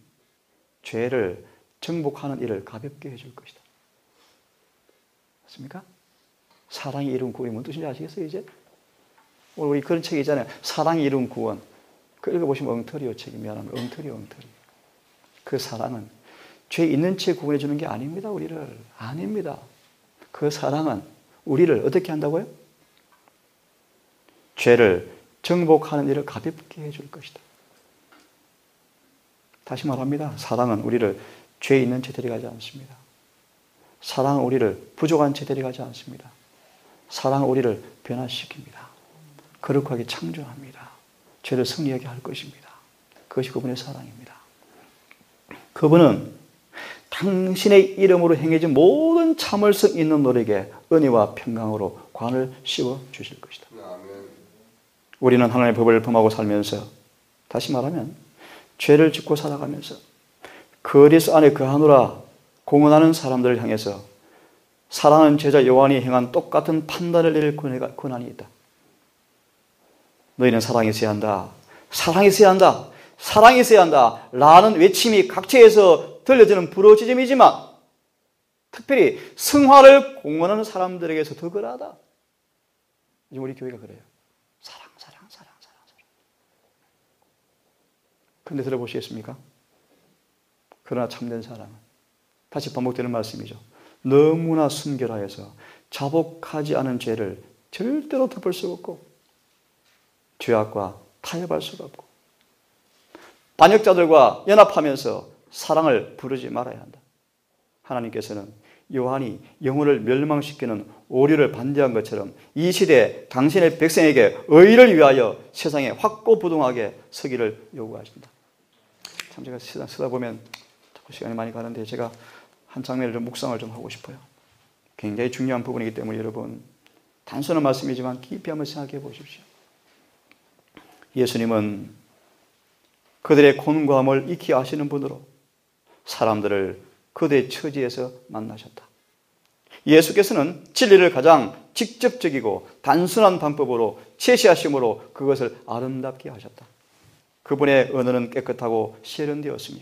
죄를 정복하는 일을 가볍게 해줄 것이다. 맞습니까? 사랑이 이룬 구원이 뭔 뜻인지 아시겠어요, 이제? 오늘 우리 그런 책이 있잖아요. 사랑이 이룬 구원. 그 읽어보시면 엉터리요, 책이. 미안합니다. 엉터리. 그 사랑은 죄 있는 채 구원해 주는 게 아닙니다, 우리를. 아닙니다. 그 사랑은 우리를 어떻게 한다고요? 죄를 정복하는 일을 가볍게 해줄 것이다. 다시 말합니다. 사랑은 우리를 죄 있는 채 데려가지 않습니다. 사랑은 우리를 부족한 채 데려가지 않습니다. 사랑은 우리를 변화시킵니다. 거룩하게 창조합니다. 죄를 승리하게 할 것입니다. 그것이 그분의 사랑입니다. 그분은 당신의 이름으로 행해진 모든 참을성 있는 노력에 은혜와 평강으로 관을 씌워 주실 것이다. 우리는 하나님의 법을 범하고 살면서, 다시 말하면 죄를 짓고 살아가면서 그리스도 안에 거하노라 공언하는 사람들을 향해서 사랑하는 제자 요한이 행한 똑같은 판단을 내릴 권한이 있다. 너희는 사랑이 있어야 한다. 사랑이 있어야 한다. 사랑이 있어야 한다. 라는 외침이 각처에서 들려지는 불어지점이지만 특별히 성화를 공언하는 사람들에게서 더 그러하다. 지금 우리 교회가 그래요. 사랑. 그런데 들어보시겠습니까? 그러나 참된 사랑은 다시 반복되는 말씀이죠. 너무나 순결하여서 자복하지 않은 죄를 절대로 덮을 수가 없고 죄악과 타협할 수가 없고 반역자들과 연합하면서 사랑을 부르지 말아야 한다. 하나님께서는 요한이 영혼을 멸망시키는 오류를 반대한 것처럼 이 시대에 당신의 백성에게 의를 위하여 세상에 확고부동하게 서기를 요구하신다. 참 제가 쓰다 보면 시간이 많이 가는데 제가 한 장면을 좀 묵상을 좀 하고 싶어요. 굉장히 중요한 부분이기 때문에 여러분 단순한 말씀이지만 깊이 한번 생각해 보십시오. 예수님은 그들의 곤고함을 익히 아시는 분으로 사람들을 그들의 처지에서 만나셨다. 예수께서는 진리를 가장 직접적이고 단순한 방법으로 제시하심으로 그것을 아름답게 하셨다. 그분의 언어는 깨끗하고 세련되었으며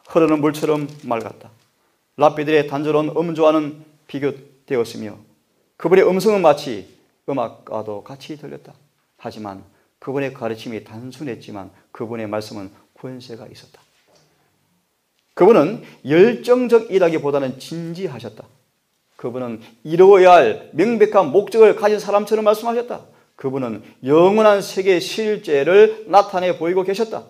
흐르는 물처럼 맑았다. 랍비들의 단조로운 음조와는 비교되었으며 그분의 음성은 마치 음악과도 같이 들렸다. 하지만 그분의 가르침이 단순했지만 그분의 말씀은 권세가 있었다. 그분은 열정적이라기보다는 진지하셨다. 그분은 이루어야 할 명백한 목적을 가진 사람처럼 말씀하셨다. 그분은 영원한 세계의 실제를 나타내 보이고 계셨다.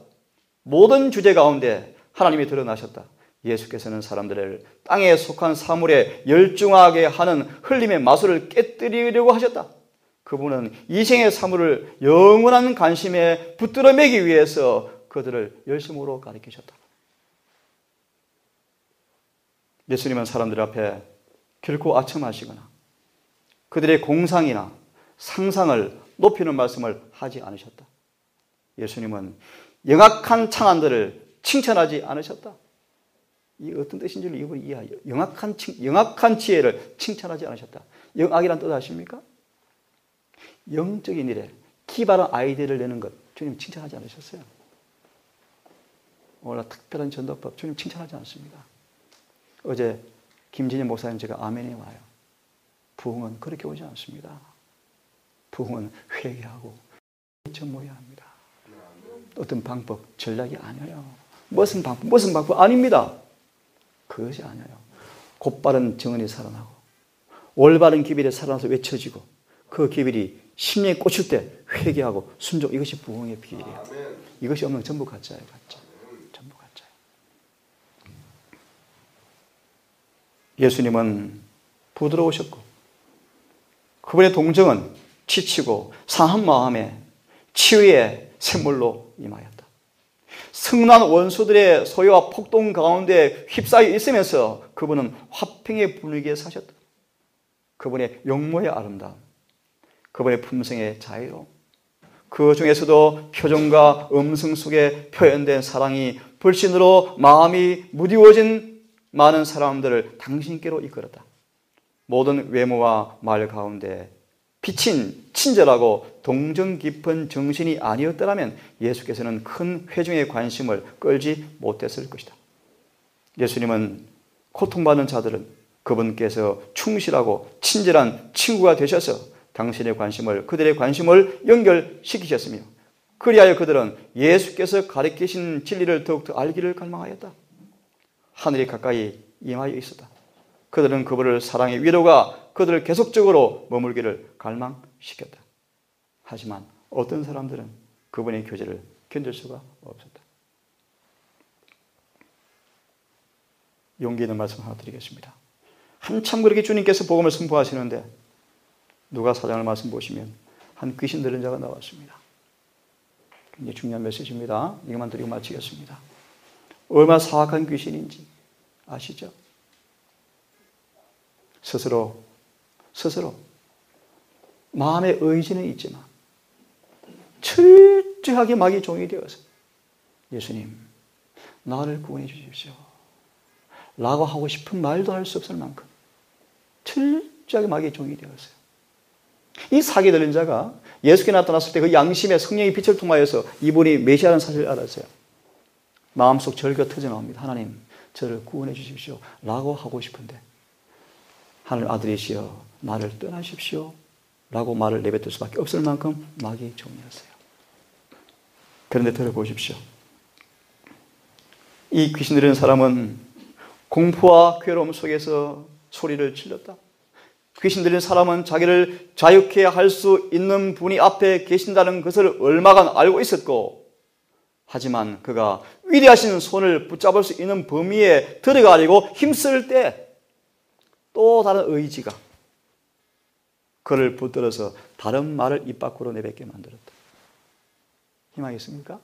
모든 주제 가운데 하나님이 드러나셨다. 예수께서는 사람들을 땅에 속한 사물에 열중하게 하는 흘림의 마술을 깨뜨리려고 하셨다. 그분은 이생의 사물을 영원한 관심에 붙들어 매기 위해서 그들을 열심으로 가리키셨다. 예수님은 사람들 앞에 결코 아첨하시거나 그들의 공상이나 상상을 높이는 말씀을 하지 않으셨다. 예수님은 영악한 창안들을 칭찬하지 않으셨다. 이 어떤 뜻인지를 이분이 이해해요. 영악한 지혜를 칭찬하지 않으셨다. 영악이란 뜻 아십니까? 영적인 일에 기발한 아이디어를 내는 것 주님 칭찬하지 않으셨어요. 오늘 특별한 전도법 주님 칭찬하지 않습니다. 어제 김진희 목사님 제가 아멘에 와요. 부흥은 그렇게 오지 않습니다. 부흥은 회개하고 전모해야 합니다. 어떤 방법, 전략이 아니에요. 무슨 방법 아닙니다. 그것이 아니에요. 곧바른 정언이 살아나고 올바른 기별이 살아나서 외쳐지고 그 기별이 심령에 꽂힐 때 회개하고 순종, 이것이 부흥의 비결이에요. 이것이 없는 전부 가짜예요. 가짜. 전부 가짜예요. 예수님은 부드러우셨고 그분의 동정은 지치고 상한 마음에 치유의 샘물로 임하였다. 성난 원수들의 소유와 폭동 가운데 휩싸여 있으면서 그분은 화평의 분위기에 사셨다. 그분의 용모의 아름다움, 그분의 품성의 자유로움, 그 중에서도 표정과 음성 속에 표현된 사랑이 불신으로 마음이 무디워진 많은 사람들을 당신께로 이끌었다. 모든 외모와 말 가운데 빛인 친절하고 동정 깊은 정신이 아니었더라면 예수께서는 큰 회중의 관심을 끌지 못했을 것이다. 예수님은 고통받는 자들은 그분께서 충실하고 친절한 친구가 되셔서 당신의 관심을, 그들의 관심을 연결시키셨으며 그리하여 그들은 예수께서 가르치신 진리를 더욱더 알기를 갈망하였다. 하늘이 가까이 임하여 있었다. 그들은 그분을 사랑의 위로가 그들을 계속적으로 머물기를 갈망시켰다. 하지만 어떤 사람들은 그분의 교제를 견딜 수가 없었다. 용기 있는 말씀 하나 드리겠습니다. 한참 그렇게 주님께서 복음을 선포하시는데 누가 4장을 말씀 보시면 한 귀신 들린 자가 나왔습니다. 굉장히 중요한 메시지입니다. 이것만 드리고 마치겠습니다. 얼마나 사악한 귀신인지 아시죠? 스스로 마음의 의지는 있지만 철저하게 마귀의 종이 되어서 예수님 나를 구원해 주십시오 라고 하고 싶은 말도 할 수 없을 만큼 철저하게 마귀의 종이 되었어요. 이 사기 들린 자가 예수께 나타났을 때 그 양심의 성령의 빛을 통하여서 이분이 메시아라는 사실을 알았어요. 마음속 절규가 터져나옵니다. 하나님, 저를 구원해 주십시오 라고 하고 싶은데 하늘 아들이시여 나를 떠나십시오 라고 말을 내뱉을 수밖에 없을 만큼 마귀의 종이었어요. 그런데 들어보십시오. 이 귀신 들린 사람은 공포와 괴로움 속에서 소리를 질렀다. 귀신 들린 사람은 자기를 자유케 할 수 있는 분이 앞에 계신다는 것을 얼마간 알고 있었고, 하지만 그가 위대하신 손을 붙잡을 수 있는 범위에 들어가려고 힘쓸 때 또 다른 의지가 그를 붙들어서 다른 말을 입 밖으로 내뱉게 만들었다. 희망이 있습니까?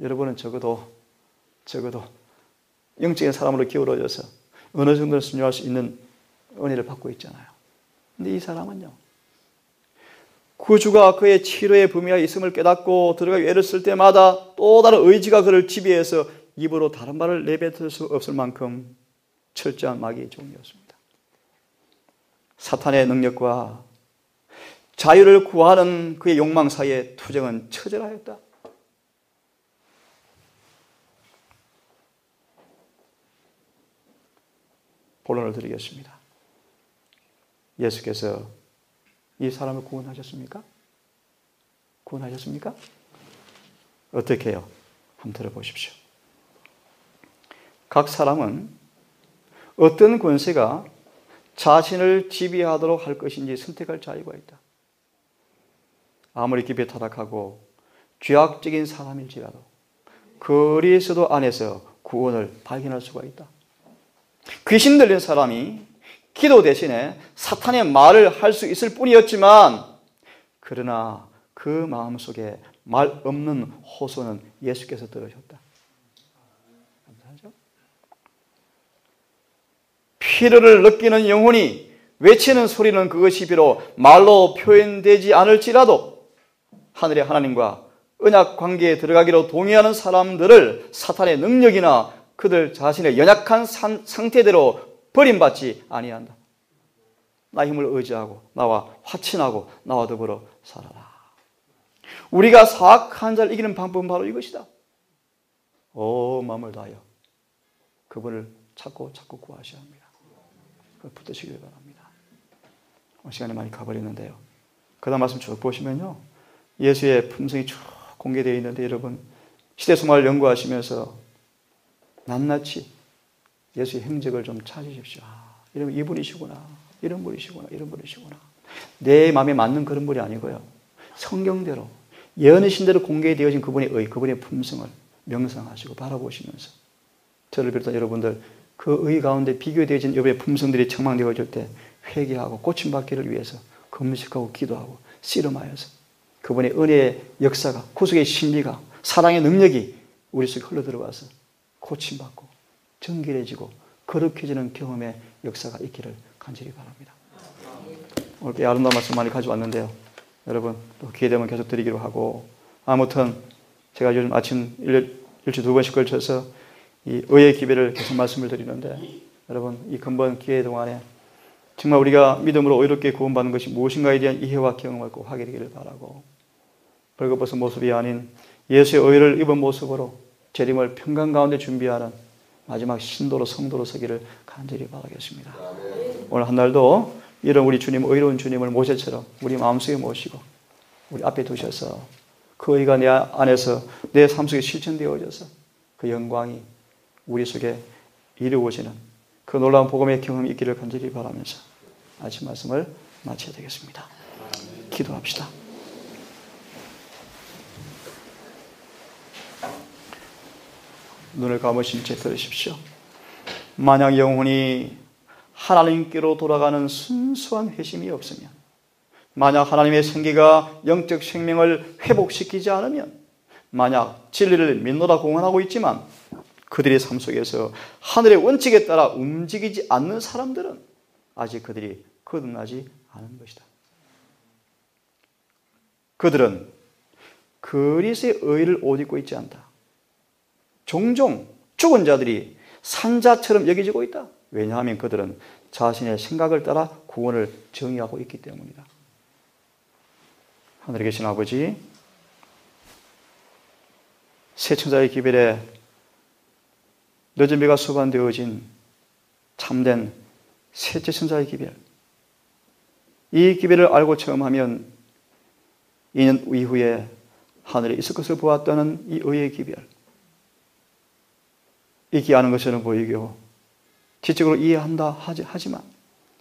여러분은 적어도 영적인 사람으로 기울어져서 어느 정도는 순종할 수 있는 은혜를 받고 있잖아요. 근데 이 사람은요, 구주가 그의 치료의 범위에 있음을 깨닫고 들어가 애를 쓸 때마다 또 다른 의지가 그를 지배해서 입으로 다른 말을 내뱉을 수 없을 만큼 철저한 마귀의 종이었습니다. 사탄의 능력과 자유를 구하는 그의 욕망 사이에 투쟁은 처절하였다. 본론을 드리겠습니다. 예수께서 이 사람을 구원하셨습니까? 구원하셨습니까? 어떻게 해요? 한번 들어보십시오. 각 사람은 어떤 권세가 자신을 지배하도록 할 것인지 선택할 자유가 있다. 아무리 깊이 타락하고 죄악적인 사람일지라도 그리스도 안에서 구원을 발견할 수가 있다. 귀신 들린 사람이 기도 대신에 사탄의 말을 할 수 있을 뿐이었지만, 그러나 그 마음속에 말 없는 호소는 예수께서 들으셨다. 감사하죠? 필요를 느끼는 영혼이 외치는 소리는 그것이 비록 말로 표현되지 않을지라도 하늘의 하나님과 언약 관계에 들어가기로 동의하는 사람들을 사탄의 능력이나 그들 자신의 연약한 상태대로 버림받지 아니한다. 나 힘을 의지하고 나와 화친하고 나와 더불어 살아라. 우리가 사악한 자를 이기는 방법은 바로 이것이다. 마음을 다하여 그분을 찾고 구하셔야 합니다. 그걸 붙드시길 바랍니다. 시간이 많이 가버렸는데요. 그 다음 말씀 쭉 보시면요, 예수의 품성이 쭉 공개되어 있는데, 여러분 시대소망을 연구하시면서 낱낱이 예수의 행적을 좀 찾으십시오. 이분이시구나, 이런 분이시구나, 이런 분이시구나. 내 마음에 맞는 그런 분이 아니고요, 성경대로 예언이신대로 공개되어진 그분의 품성을 명상하시고 바라보시면서, 저를 비롯한 여러분들 그 의 가운데 비교되어진 여러분의 품성들이 청망되어질 때 회개하고 고침받기를 위해서 금식하고 기도하고 씨름하여서 그분의 은혜의 역사가, 구속의 신비가, 사랑의 능력이 우리 속에 흘러들어와서 고침받고 정결해지고 거룩해지는 경험의 역사가 있기를 간절히 바랍니다. 오늘 아름다운 말씀 많이 가져왔는데요, 여러분 또 기회 되면 계속 드리기로 하고, 아무튼 제가 요즘 아침 일주일 2번씩 걸쳐서 이 의의 기회를 계속 말씀을 드리는데, 여러분 이 근본 기회 동안에 정말 우리가 믿음으로 의롭게 구원받는 것이 무엇인가에 대한 이해와 경험을 꼭 하게 되기를 바라고, 벌거벗은 모습이 아닌 예수의 의를 입은 모습으로 재림을 평강 가운데 준비하는 마지막 신도로 성도로 서기를 간절히 바라겠습니다. 오늘 한 날도 이런 우리 주님, 의로운 주님을 모세처럼 우리 마음속에 모시고 우리 앞에 두셔서 그 의가 내 안에서 내 삶 속에 실천되어져서 그 영광이 우리 속에 이루어지는 그 놀라운 복음의 경험이 있기를 간절히 바라면서 아침 말씀을 마쳐야 되겠습니다. 기도합시다. 눈을 감으신 채 들으십시오. 만약 영혼이 하나님께로 돌아가는 순수한 회심이 없으면, 만약 하나님의 생기가 영적 생명을 회복시키지 않으면, 만약 진리를 믿노라 공언하고 있지만 그들의 삶 속에서 하늘의 원칙에 따라 움직이지 않는 사람들은 아직 그들이 거듭나지 않은 것이다. 그들은 그리스도의 의를 옷 입고 있지 않다. 종종 죽은 자들이 산자처럼 여겨지고 있다. 왜냐하면 그들은 자신의 생각을 따라 구원을 정의하고 있기 때문이다. 하늘에 계신 아버지, 새 천사의 기별에 늦은 비가 수반되어진 참된 셋째 천사의 기별, 이 기별을 알고 처음 하면 2년 이후에 하늘에 있을 것을 보았다는 이 의의 기별, 잊기 아는 것처럼 보이고 지적으로 이해한다 하지만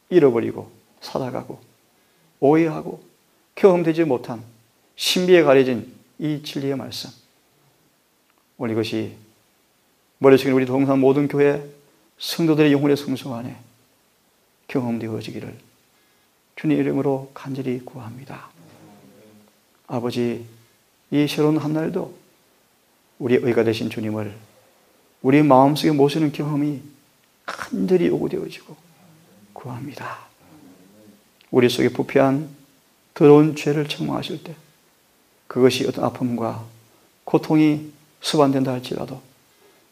잃어버리고 살아가고 오해하고 경험되지 못한 신비에 가려진 이 진리의 말씀, 오늘 이것이 머리속에 우리 동산 모든 교회 성도들의 영혼의 성소 안에 경험되어지기를 주님 이름으로 간절히 구합니다. 아버지, 이 새로운 한 날도 우리의 의가 되신 주님을 우리 마음속에 모시는 경험이 간절히 요구되어지고 구합니다. 우리 속에 부패한 더러운 죄를 책망하실 때 그것이 어떤 아픔과 고통이 수반된다 할지라도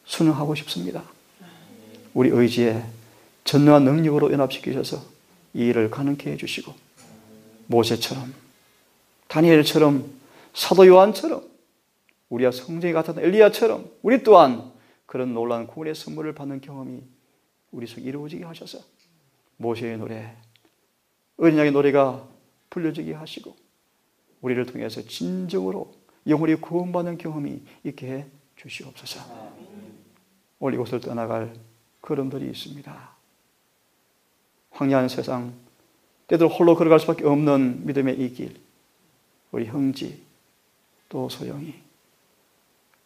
순응하고 싶습니다. 우리 의지에 전능한 능력으로 연합시키셔서 이 일을 가능케 해주시고 모세처럼 다니엘처럼 사도 요한처럼 우리와 성정이 같았던 엘리야처럼 우리 또한 그런 놀라운 구원의 선물을 받는 경험이 우리 속에 이루어지게 하셔서 모세의 노래, 어린 양의 노래가 불려지게 하시고 우리를 통해서 진정으로 영혼이 구원받는 경험이 있게 해 주시옵소서. 오늘 이곳을 떠나갈 걸음들이 있습니다. 황량한 세상, 때로 홀로 걸어갈 수밖에 없는 믿음의 이 길, 우리 형지 또 소영이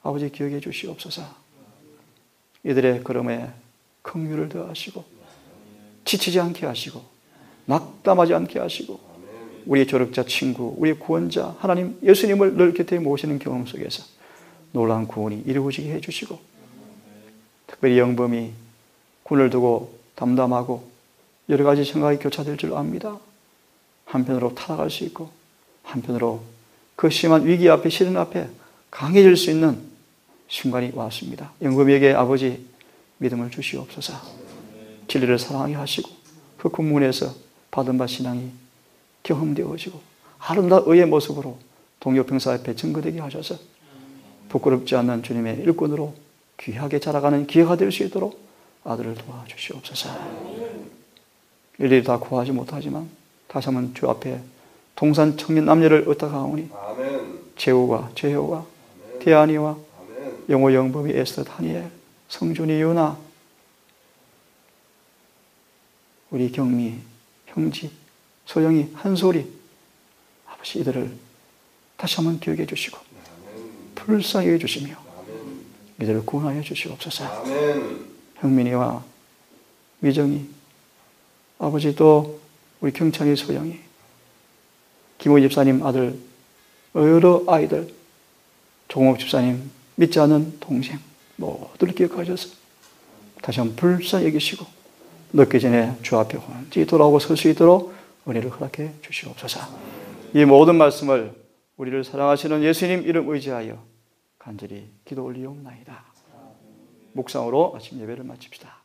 아버지 기억해 주시옵소서. 이들의 걸음에 긍휼을 더하시고 지치지 않게 하시고 낙담하지 않게 하시고 우리의 조력자 친구, 우리의 구원자 하나님 예수님을 늘 곁에 모시는 경험 속에서 놀라운 구원이 이루어지게 해주시고 특별히 영범이 군을 두고 담담하고 여러 가지 생각이 교차될 줄 압니다. 한편으로 타락할 수 있고 한편으로 그 심한 위기 앞에 시련 앞에 강해질 수 있는 순간이 왔습니다. 영범이에게 아버지 믿음을 주시옵소서. 진리를 사랑하게 하시고 그 군문에서 받은 바 신앙이 경험되어지고 아름다운 의의 모습으로 동료 병사 앞에 증거되게 하셔서 부끄럽지 않는 주님의 일꾼으로 귀하게 자라가는 기회가 될 수 있도록 아들을 도와주시옵소서. 일일이 다 구하지 못하지만 다시 한번 주 앞에 동산 청년 남녀를 의탁하오니 재우와 재효와 대안이와 영호 영범이 에스더 다니엘 성준이 유나 우리 경미 형지 소영이 한솔이 아버지 이들을 다시 한번 기억해 주시고 불쌍히 해주시며 이들을 구원하여 주시옵소서. 형민이와 미정이 아버지 또 우리 경창의 소영이 김호 집사님 아들 여러 아이들 종옥 집사님 믿지 않는 동생 모두를 기억하셔서 다시 한번 불쌍히 여기시고 늦기 전에 주 앞에 혼자 돌아오고 설 수 있도록 은혜를 허락해 주시옵소서. 이 모든 말씀을 우리를 사랑하시는 예수님 이름 의지하여 간절히 기도 올리옵나이다. 묵상으로 아침 예배를 마칩시다.